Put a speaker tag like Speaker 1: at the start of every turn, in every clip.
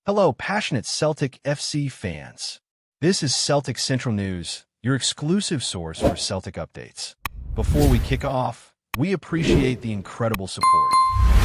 Speaker 1: Hello, passionate Celtic FC fans. This is Celtic Central News, your exclusive source for Celtic updates. Before we kick off, we appreciate the incredible support.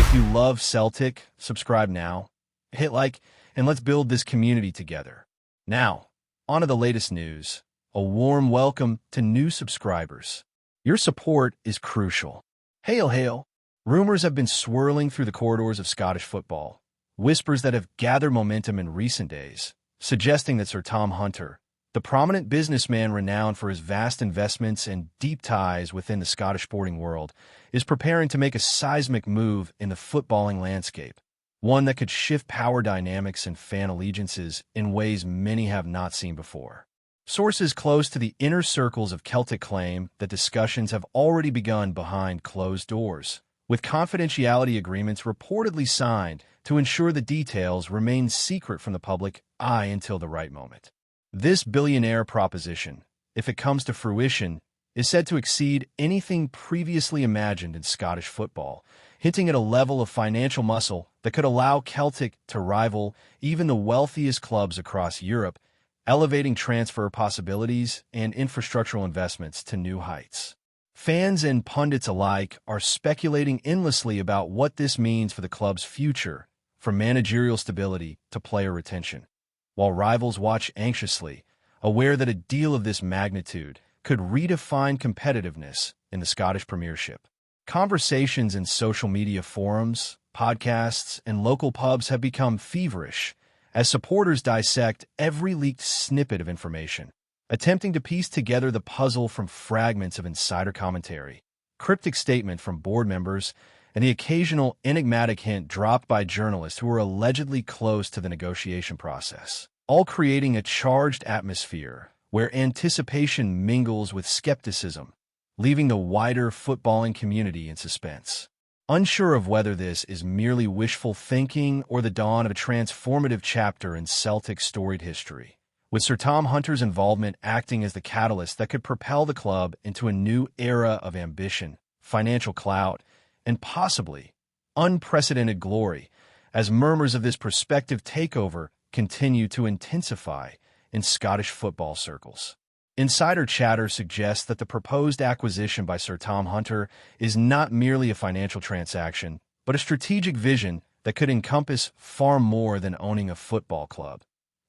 Speaker 1: If you love Celtic, subscribe now, hit like, and let's build this community together. Now, on to the latest news. A warm welcome to new subscribers. Your support is crucial. Hail, hail! Rumors have been swirling through the corridors of Scottish football. Whispers that have gathered momentum in recent days, suggesting that Sir Tom Hunter, the prominent businessman renowned for his vast investments and deep ties within the Scottish sporting world, is preparing to make a seismic move in the footballing landscape, one that could shift power dynamics and fan allegiances in ways many have not seen before. Sources close to the inner circles of Celtic claim that discussions have already begun behind closed doors, with confidentiality agreements reportedly signed to ensure the details remain secret from the public eye until the right moment. This billionaire proposition, if it comes to fruition, is said to exceed anything previously imagined in Scottish football, hinting at a level of financial muscle that could allow Celtic to rival even the wealthiest clubs across Europe, elevating transfer possibilities and infrastructural investments to new heights. Fans and pundits alike are speculating endlessly about what this means for the club's future, from managerial stability to player retention, while rivals watch anxiously, aware that a deal of this magnitude could redefine competitiveness in the Scottish Premiership. Conversations in social media forums, podcasts, and local pubs have become feverish as supporters dissect every leaked snippet of information, attempting to piece together the puzzle from fragments of insider commentary, cryptic statement from board members, and the occasional enigmatic hint dropped by journalists who were allegedly close to the negotiation process, all creating a charged atmosphere where anticipation mingles with skepticism, leaving the wider footballing community in suspense. Unsure of whether this is merely wishful thinking or the dawn of a transformative chapter in Celtic's storied history, with Sir Tom Hunter's involvement acting as the catalyst that could propel the club into a new era of ambition, financial clout, and possibly unprecedented glory, as murmurs of this prospective takeover continue to intensify in Scottish football circles. Insider chatter suggests that the proposed acquisition by Sir Tom Hunter is not merely a financial transaction, but a strategic vision that could encompass far more than owning a football club.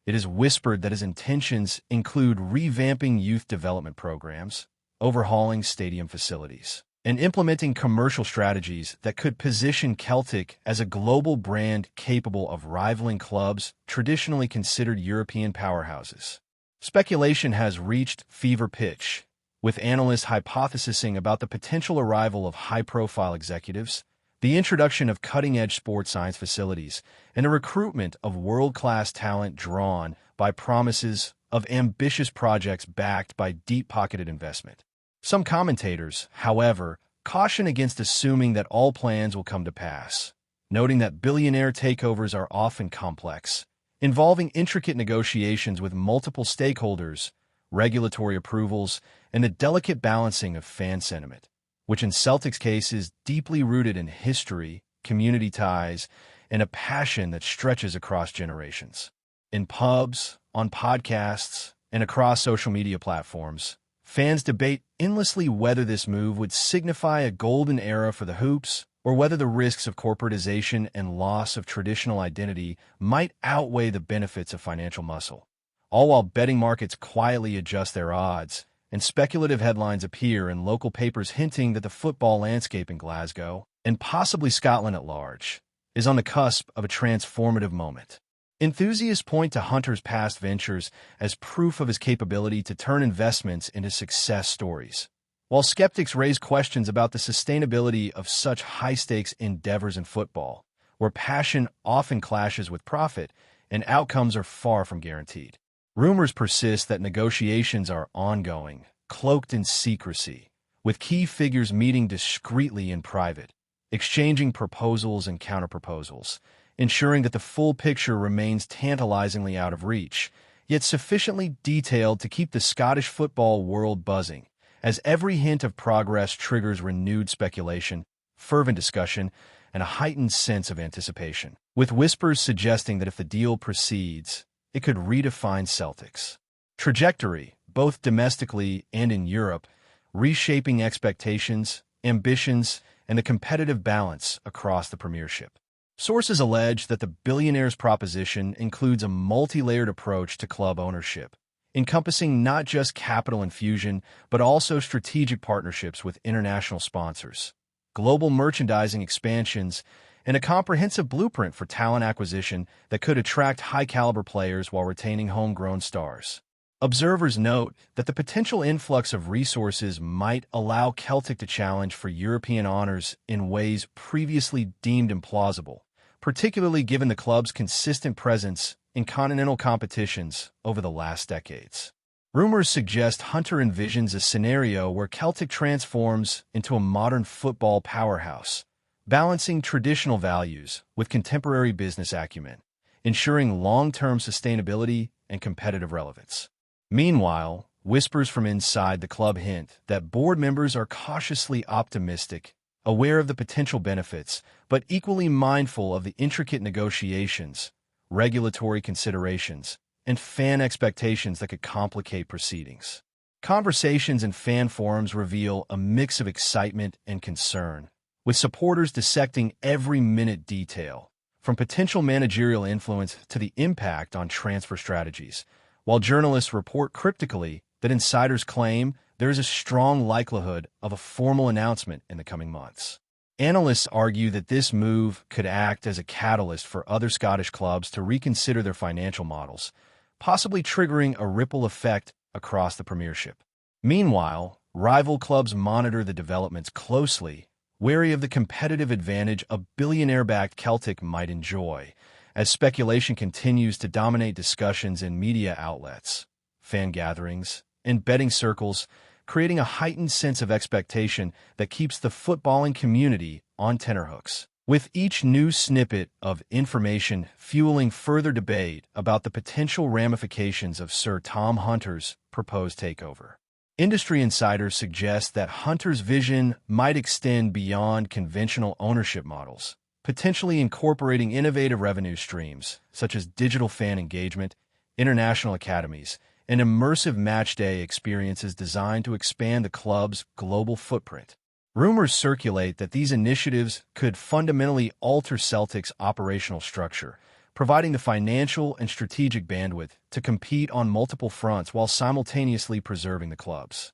Speaker 1: It is whispered that his intentions include revamping youth development programs, overhauling stadium facilities, and implementing commercial strategies that could position Celtic as a global brand capable of rivaling clubs traditionally considered European powerhouses. Speculation has reached fever pitch, with analysts hypothesizing about the potential arrival of high-profile executives, the introduction of cutting-edge sports science facilities, and a recruitment of world-class talent drawn by promises of ambitious projects backed by deep-pocketed investment. Some commentators, however, caution against assuming that all plans will come to pass, noting that billionaire takeovers are often complex, involving intricate negotiations with multiple stakeholders, regulatory approvals, and the delicate balancing of fan sentiment, which in Celtic's case is deeply rooted in history, community ties, and a passion that stretches across generations. In pubs, on podcasts, and across social media platforms, fans debate endlessly whether this move would signify a golden era for the hoops or whether the risks of corporatization and loss of traditional identity might outweigh the benefits of financial muscle, all while betting markets quietly adjust their odds and speculative headlines appear in local papers hinting that the football landscape in Glasgow, and possibly Scotland at large, is on the cusp of a transformative moment. Enthusiasts point to Hunter's past ventures as proof of his capability to turn investments into success stories, while skeptics raise questions about the sustainability of such high-stakes endeavors in football, where passion often clashes with profit and outcomes are far from guaranteed. Rumors persist that negotiations are ongoing, cloaked in secrecy, with key figures meeting discreetly in private, exchanging proposals and counterproposals, ensuring that the full picture remains tantalizingly out of reach, yet sufficiently detailed to keep the Scottish football world buzzing, as every hint of progress triggers renewed speculation, fervent discussion, and a heightened sense of anticipation. with whispers suggesting that if the deal proceeds, it could redefine Celtic's trajectory, both domestically and in Europe, reshaping expectations, ambitions, and the competitive balance across the Premiership. Sources allege that the billionaire's proposition includes a multi-layered approach to club ownership, encompassing not just capital infusion, but also strategic partnerships with international sponsors, global merchandising expansions, and a comprehensive blueprint for talent acquisition that could attract high-caliber players while retaining homegrown stars. Observers note that the potential influx of resources might allow Celtic to challenge for European honors in ways previously deemed implausible, particularly given the club's consistent presence in continental competitions over the last decades. Rumors suggest Hunter envisions a scenario where Celtic transforms into a modern football powerhouse, balancing traditional values with contemporary business acumen, ensuring long-term sustainability and competitive relevance. Meanwhile, whispers from inside the club hint that board members are cautiously optimistic, aware of the potential benefits, but equally mindful of the intricate negotiations, regulatory considerations, and fan expectations that could complicate proceedings. Conversations in fan forums reveal a mix of excitement and concern, with supporters dissecting every minute detail, from potential managerial influence to the impact on transfer strategies, while journalists report cryptically that insiders claim there is a strong likelihood of a formal announcement in the coming months. Analysts argue that this move could act as a catalyst for other Scottish clubs to reconsider their financial models, possibly triggering a ripple effect across the Premiership. Meanwhile, rival clubs monitor the developments closely, wary of the competitive advantage a billionaire-backed Celtic might enjoy, as speculation continues to dominate discussions in media outlets, fan gatherings, and betting circles, creating a heightened sense of expectation that keeps the footballing community on tenterhooks, with each new snippet of information fueling further debate about the potential ramifications of Sir Tom Hunter's proposed takeover. Industry insiders suggest that Hunter's vision might extend beyond conventional ownership models, potentially incorporating innovative revenue streams such as digital fan engagement, international academies, and immersive matchday experiences designed to expand the club's global footprint. Rumors circulate that these initiatives could fundamentally alter Celtic's operational structure, providing the financial and strategic bandwidth to compete on multiple fronts while simultaneously preserving the club's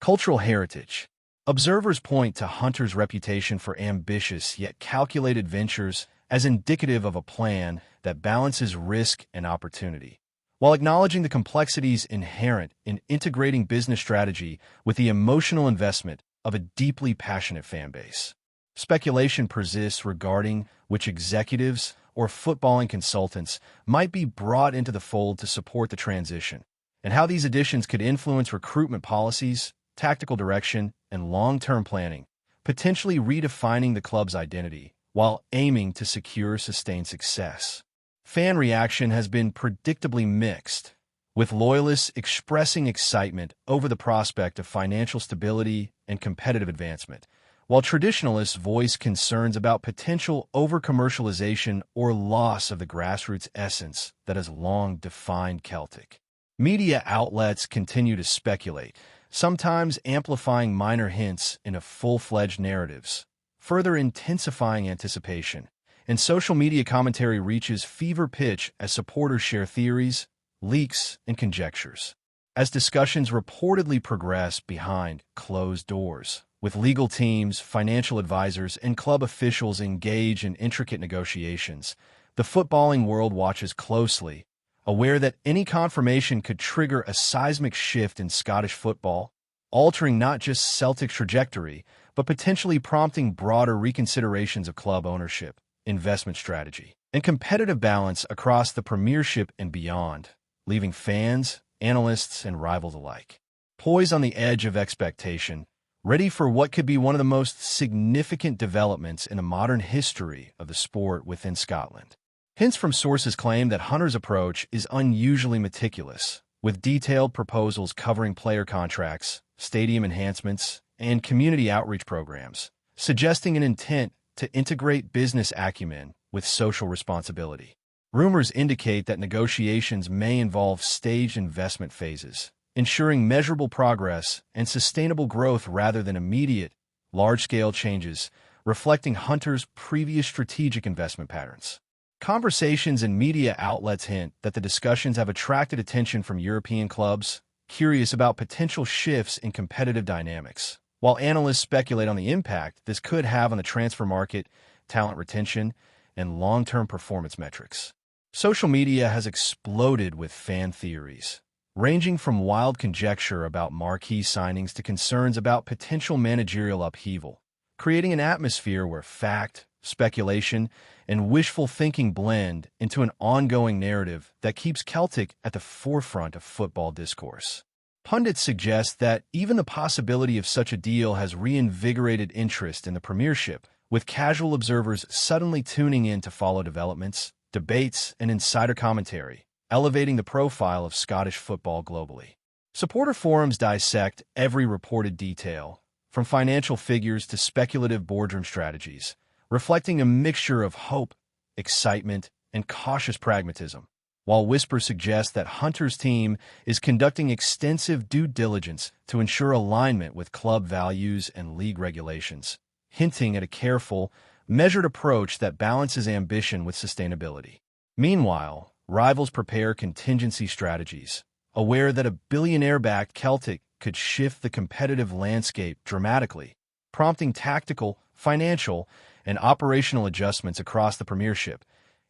Speaker 1: cultural heritage. Observers point to Hunter's reputation for ambitious yet calculated ventures as indicative of a plan that balances risk and opportunity, while acknowledging the complexities inherent in integrating business strategy with the emotional investment of a deeply passionate fan base. Speculation persists regarding which executives or footballing consultants might be brought into the fold to support the transition, and how these additions could influence recruitment policies, tactical direction, and long-term planning, potentially redefining the club's identity while aiming to secure sustained success. Fan reaction has been predictably mixed, with loyalists expressing excitement over the prospect of financial stability and competitive advancement, while traditionalists voice concerns about potential over-commercialization or loss of the grassroots essence that has long defined Celtic. Media outlets continue to speculate, sometimes amplifying minor hints into full-fledged narratives, further intensifying anticipation, and social media commentary reaches fever pitch as supporters share theories, leaks, and conjectures. As discussions reportedly progress behind closed doors, with legal teams, financial advisors, and club officials engaged in intricate negotiations, the footballing world watches closely, aware that any confirmation could trigger a seismic shift in Scottish football, altering not just Celtic's trajectory, but potentially prompting broader reconsiderations of club ownership, investment strategy, and competitive balance across the Premiership and beyond, leaving fans, analysts, and rivals alike poised on the edge of expectation, ready for what could be one of the most significant developments in the modern history of the sport within Scotland. Hints from sources claim that Hunter's approach is unusually meticulous, with detailed proposals covering player contracts, stadium enhancements, and community outreach programs, suggesting an intent to integrate business acumen with social responsibility. Rumors indicate that negotiations may involve staged investment phases, ensuring measurable progress and sustainable growth rather than immediate, large-scale changes, reflecting Hunter's previous strategic investment patterns. Conversations and media outlets hint that the discussions have attracted attention from European clubs, curious about potential shifts in competitive dynamics, while analysts speculate on the impact this could have on the transfer market, talent retention, and long-term performance metrics. Social media has exploded with fan theories, ranging from wild conjecture about marquee signings to concerns about potential managerial upheaval, creating an atmosphere where fact, speculation, and wishful thinking blend into an ongoing narrative that keeps Celtic at the forefront of football discourse. Pundits suggest that even the possibility of such a deal has reinvigorated interest in the Premiership, with casual observers suddenly tuning in to follow developments, debates, and insider commentary, elevating the profile of Scottish football globally. Supporter forums dissect every reported detail, from financial figures to speculative boardroom strategies, reflecting a mixture of hope, excitement, and cautious pragmatism, while whispers suggest that Hunter's team is conducting extensive due diligence to ensure alignment with club values and league regulations, hinting at a careful, measured approach that balances ambition with sustainability. Meanwhile, rivals prepare contingency strategies, aware that a billionaire-backed Celtic could shift the competitive landscape dramatically, prompting tactical, financial, and operational adjustments across the Premiership,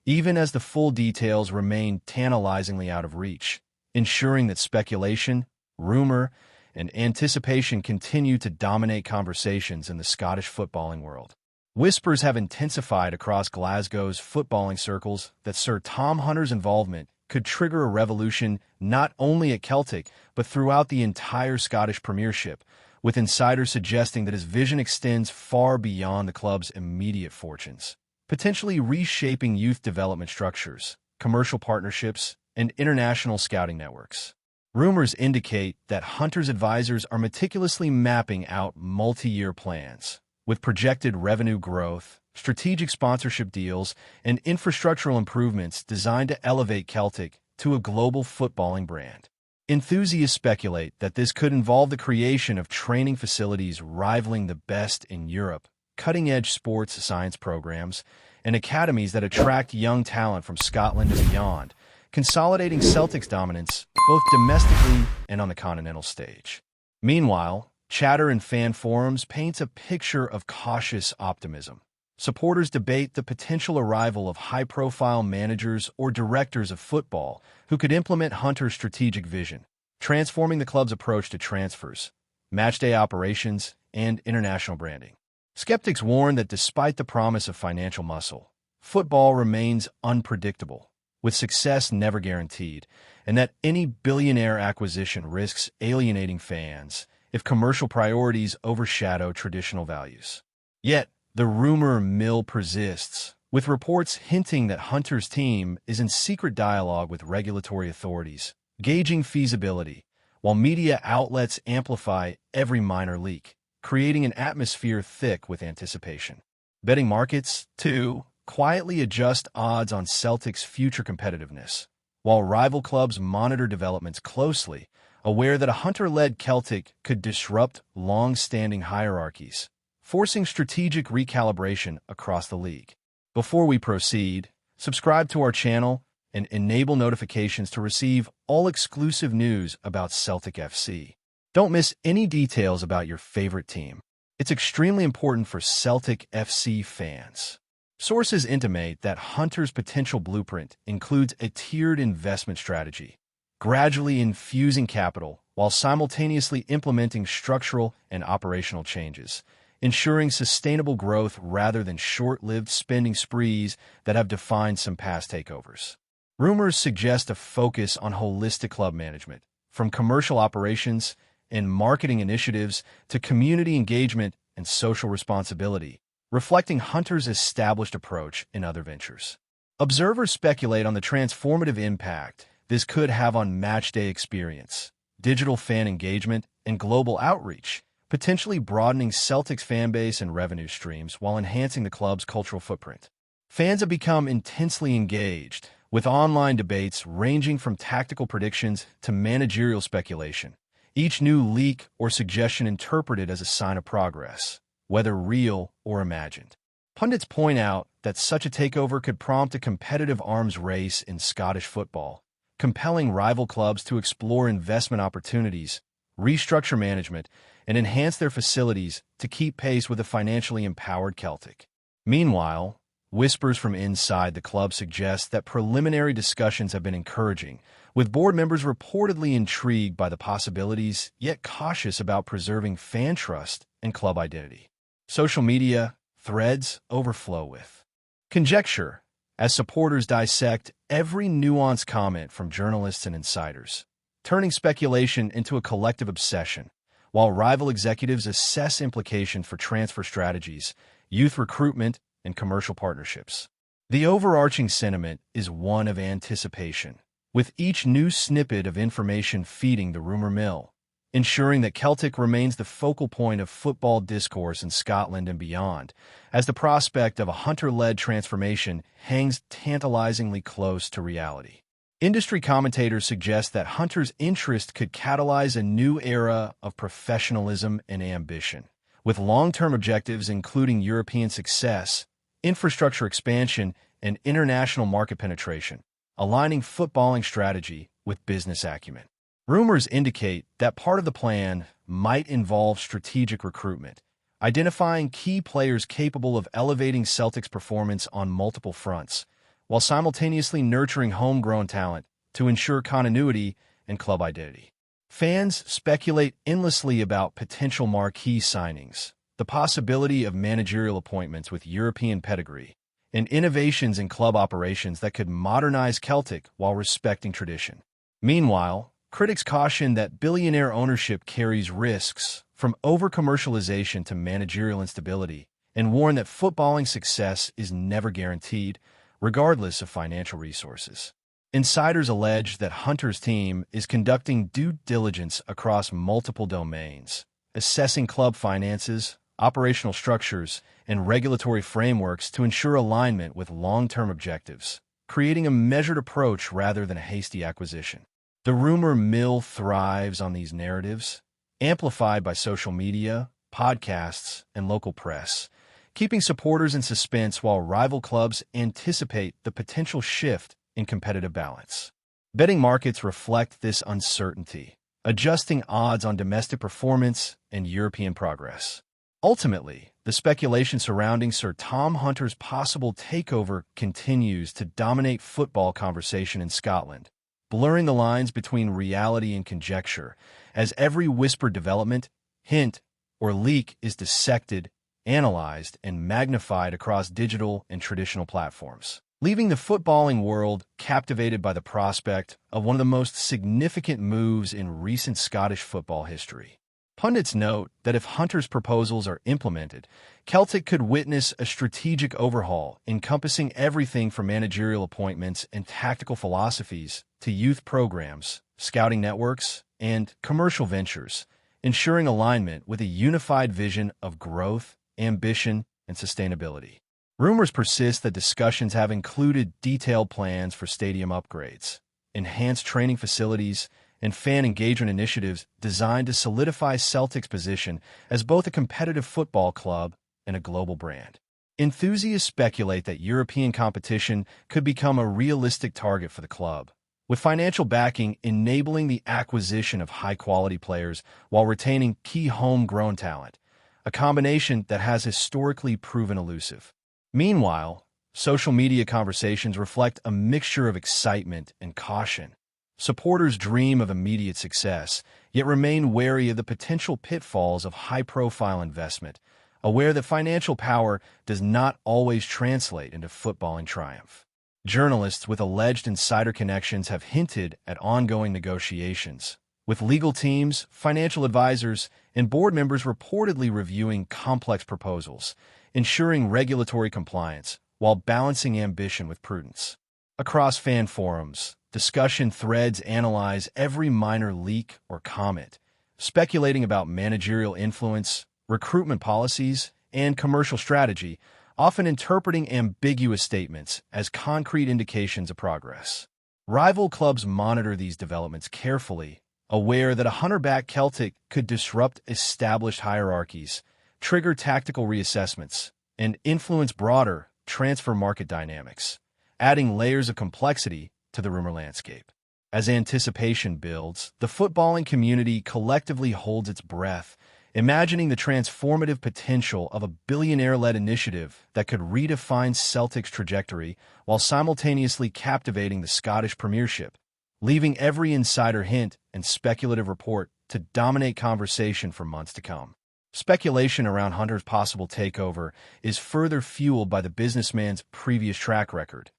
Speaker 1: even as the full details remain tantalizingly out of reach, ensuring that speculation, rumor, and anticipation continue to dominate conversations in the Scottish footballing world. Whispers have intensified across Glasgow's footballing circles that Sir Tom Hunter's involvement could trigger a revolution not only at Celtic, but throughout the entire Scottish Premiership, with insiders suggesting that his vision extends far beyond the club's immediate fortunes, potentially reshaping youth development structures, commercial partnerships, and international scouting networks. Rumors indicate that Hunter's advisors are meticulously mapping out multi-year plans, with projected revenue growth, strategic sponsorship deals, and infrastructural improvements designed to elevate Celtic to a global footballing brand. Enthusiasts speculate that this could involve the creation of training facilities rivaling the best in Europe, cutting-edge sports science programs, and academies that attract young talent from Scotland and beyond, consolidating Celtic's dominance both domestically and on the continental stage. Meanwhile, chatter in fan forums paints a picture of cautious optimism. Supporters debate the potential arrival of high-profile managers or directors of football who could implement Hunter's strategic vision, transforming the club's approach to transfers, matchday operations, and international branding. Skeptics warn that despite the promise of financial muscle, football remains unpredictable, with success never guaranteed, and that any billionaire acquisition risks alienating fans if commercial priorities overshadow traditional values. Yet, the rumor mill persists, with reports hinting that Hunter's team is in secret dialogue with regulatory authorities, gauging feasibility, while media outlets amplify every minor leak, creating an atmosphere thick with anticipation. Betting markets, too, quietly adjust odds on Celtic's future competitiveness, while rival clubs monitor developments closely, aware that a Hunter-led Celtic could disrupt long-standing hierarchies, forcing strategic recalibration across the league. Before we proceed, subscribe to our channel and enable notifications to receive all exclusive news about Celtic FC. Don't miss any details about your favorite team. It's extremely important for Celtic FC fans. Sources intimate that Hunter's potential blueprint includes a tiered investment strategy, gradually infusing capital while simultaneously implementing structural and operational changes, ensuring sustainable growth rather than short-lived spending sprees that have defined some past takeovers. Rumors suggest a focus on holistic club management, from commercial operations and marketing initiatives to community engagement and social responsibility, reflecting Hunter's established approach in other ventures. Observers speculate on the transformative impact this could have on matchday experience, digital fan engagement, and global outreach, potentially broadening Celtic's fan base and revenue streams while enhancing the club's cultural footprint. Fans have become intensely engaged, with online debates ranging from tactical predictions to managerial speculation. Each new leak or suggestion interpreted as a sign of progress, whether real or imagined. Pundits point out that such a takeover could prompt a competitive arms race in Scottish football, compelling rival clubs to explore investment opportunities, restructure management, and enhance their facilities to keep pace with the financially empowered Celtic. Meanwhile, whispers from inside the club suggest that preliminary discussions have been encouraging, with board members reportedly intrigued by the possibilities, yet cautious about preserving fan trust and club identity. Social media threads overflow with conjecture as supporters dissect every nuanced comment from journalists and insiders, turning speculation into a collective obsession, while rival executives assess implications for transfer strategies, youth recruitment, and commercial partnerships. The overarching sentiment is one of anticipation, with each new snippet of information feeding the rumor mill, ensuring that Celtic remains the focal point of football discourse in Scotland and beyond, as the prospect of a Hunter-led transformation hangs tantalizingly close to reality. Industry commentators suggest that Hunter's interest could catalyze a new era of professionalism and ambition, with long-term objectives including European success, infrastructure expansion, and international market penetration, aligning footballing strategy with business acumen. Rumors indicate that part of the plan might involve strategic recruitment, identifying key players capable of elevating Celtic's performance on multiple fronts, while simultaneously nurturing homegrown talent to ensure continuity and club identity. Fans speculate endlessly about potential marquee signings, the possibility of managerial appointments with European pedigree, and innovations in club operations that could modernize Celtic while respecting tradition. Meanwhile, critics caution that billionaire ownership carries risks, from over-commercialization to managerial instability, and warn that footballing success is never guaranteed, regardless of financial resources. Insiders allege that Hunter's team is conducting due diligence across multiple domains, assessing club finances, operational structures, and regulatory frameworks to ensure alignment with long-term objectives, creating a measured approach rather than a hasty acquisition. The rumor mill thrives on these narratives, amplified by social media, podcasts, and local press, keeping supporters in suspense while rival clubs anticipate the potential shift in competitive balance. Betting markets reflect this uncertainty, adjusting odds on domestic performance and European progress. Ultimately, the speculation surrounding Sir Tom Hunter's possible takeover continues to dominate football conversation in Scotland, blurring the lines between reality and conjecture, as every whispered development, hint, or leak is dissected, analyzed, and magnified across digital and traditional platforms, leaving the footballing world captivated by the prospect of one of the most significant moves in recent Scottish football history. Pundits note that if Hunter's proposals are implemented, Celtic could witness a strategic overhaul encompassing everything from managerial appointments and tactical philosophies to youth programs, scouting networks, and commercial ventures, ensuring alignment with a unified vision of growth, ambition, and sustainability. Rumors persist that discussions have included detailed plans for stadium upgrades, enhanced training facilities, and fan engagement initiatives designed to solidify Celtic's position as both a competitive football club and a global brand. Enthusiasts speculate that European competition could become a realistic target for the club, with financial backing enabling the acquisition of high-quality players while retaining key homegrown talent, a combination that has historically proven elusive. Meanwhile, social media conversations reflect a mixture of excitement and caution. Supporters dream of immediate success, yet remain wary of the potential pitfalls of high-profile investment, aware that financial power does not always translate into footballing triumph. Journalists with alleged insider connections have hinted at ongoing negotiations, with legal teams, financial advisors, and board members reportedly reviewing complex proposals, ensuring regulatory compliance while balancing ambition with prudence. Across fan forums, discussion threads analyze every minor leak or comment, speculating about managerial influence, recruitment policies, and commercial strategy, often interpreting ambiguous statements as concrete indications of progress. Rival clubs monitor these developments carefully, aware that a hunter-backed Celtic could disrupt established hierarchies, trigger tactical reassessments, and influence broader transfer market dynamics, adding layers of complexity to the rumor landscape. As anticipation builds, the footballing community collectively holds its breath, imagining the transformative potential of a billionaire-led initiative that could redefine Celtic's trajectory while simultaneously captivating the Scottish Premiership, leaving every insider hint and speculative report to dominate conversation for months to come. Speculation around Hunter's possible takeover is further fueled by the businessman's previous track record,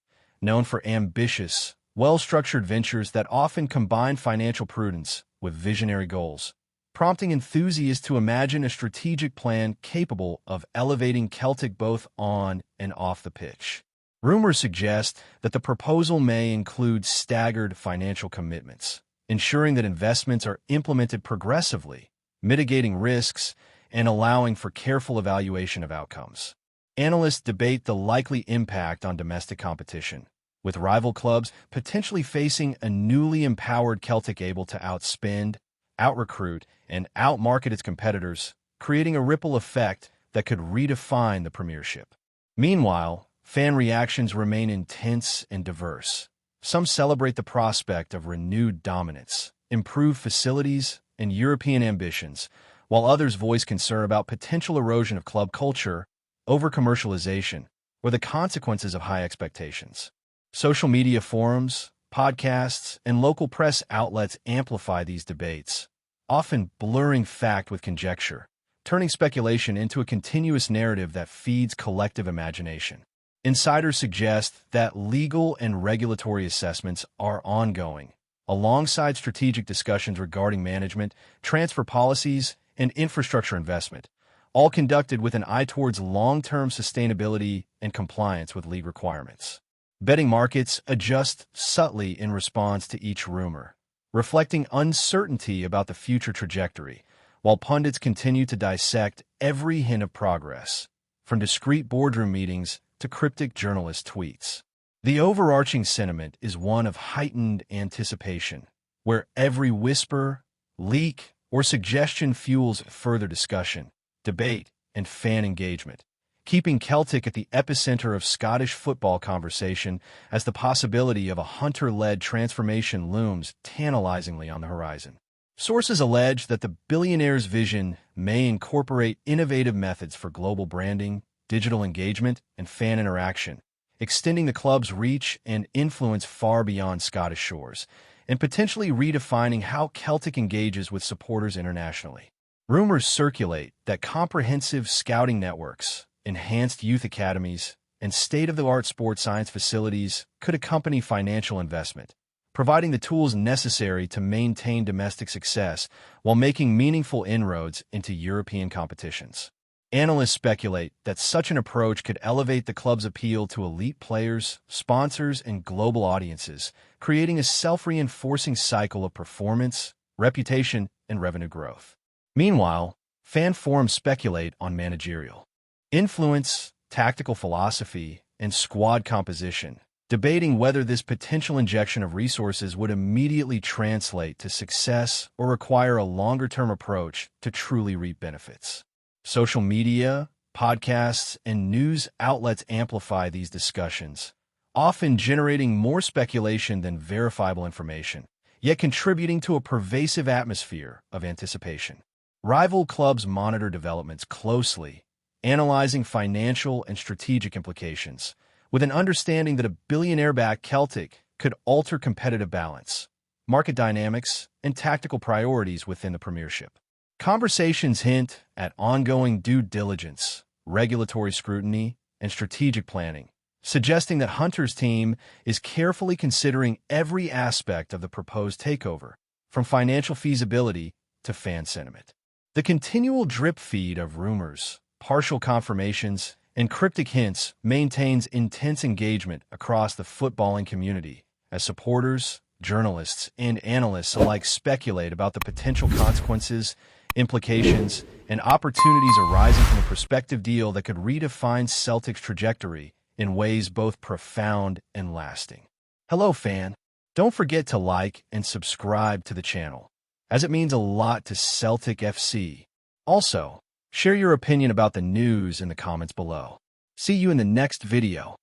Speaker 1: known for ambitious, well-structured ventures that often combine financial prudence with visionary goals, prompting enthusiasts to imagine a strategic plan capable of elevating Celtic both on and off the pitch. Rumors suggest that the proposal may include staggered financial commitments, ensuring that investments are implemented progressively, mitigating risks, and allowing for careful evaluation of outcomes. Analysts debate the likely impact on domestic competition, with rival clubs potentially facing a newly empowered Celtic able to outspend, out-recruit, and out-market its competitors, creating a ripple effect that could redefine the Premiership. Meanwhile, fan reactions remain intense and diverse. Some celebrate the prospect of renewed dominance, improved facilities, and European ambitions, while others voice concern about potential erosion of club culture, over-commercialization, or the consequences of high expectations. Social media forums, podcasts, and local press outlets amplify these debates, often blurring fact with conjecture, turning speculation into a continuous narrative that feeds collective imagination. Insiders suggest that legal and regulatory assessments are ongoing, alongside strategic discussions regarding management, transfer policies, and infrastructure investment, all conducted with an eye towards long-term sustainability and compliance with league requirements. Betting markets adjust subtly in response to each rumor, reflecting uncertainty about the future trajectory, while pundits continue to dissect every hint of progress, from discreet boardroom meetings to cryptic journalist tweets. The overarching sentiment is one of heightened anticipation, where every whisper, leak, or suggestion fuels further discussion, debate, and fan engagement, keeping Celtic at the epicenter of Scottish football conversation as the possibility of a Hunter-led transformation looms tantalizingly on the horizon. Sources allege that the billionaire's vision may incorporate innovative methods for global branding, digital engagement, and fan interaction, extending the club's reach and influence far beyond Scottish shores, and potentially redefining how Celtic engages with supporters internationally. Rumors circulate that comprehensive scouting networks, enhanced youth academies, and state-of-the-art sports science facilities could accompany financial investment, providing the tools necessary to maintain domestic success while making meaningful inroads into European competitions. Analysts speculate that such an approach could elevate the club's appeal to elite players, sponsors, and global audiences, creating a self-reinforcing cycle of performance, reputation, and revenue growth. Meanwhile, fan forums speculate on managerial influence, tactical philosophy, and squad composition, debating whether this potential injection of resources would immediately translate to success or require a longer-term approach to truly reap benefits. Social media, podcasts, and news outlets amplify these discussions, often generating more speculation than verifiable information, yet contributing to a pervasive atmosphere of anticipation. Rival clubs monitor developments closely, analyzing financial and strategic implications, with an understanding that a billionaire-backed Celtic could alter competitive balance, market dynamics, and tactical priorities within the Premiership. Conversations hint at ongoing due diligence, regulatory scrutiny, and strategic planning, suggesting that Hunter's team is carefully considering every aspect of the proposed takeover, from financial feasibility to fan sentiment. The continual drip feed of rumors, partial confirmations, and cryptic hints maintains intense engagement across the footballing community as supporters, journalists, and analysts alike speculate about the potential consequences, implications, and opportunities arising from a prospective deal that could redefine Celtic's trajectory in ways both profound and lasting. Hello, fan. Don't forget to like and subscribe to the channel, as it means a lot to Celtic FC. Also, share your opinion about the news in the comments below. See you in the next video.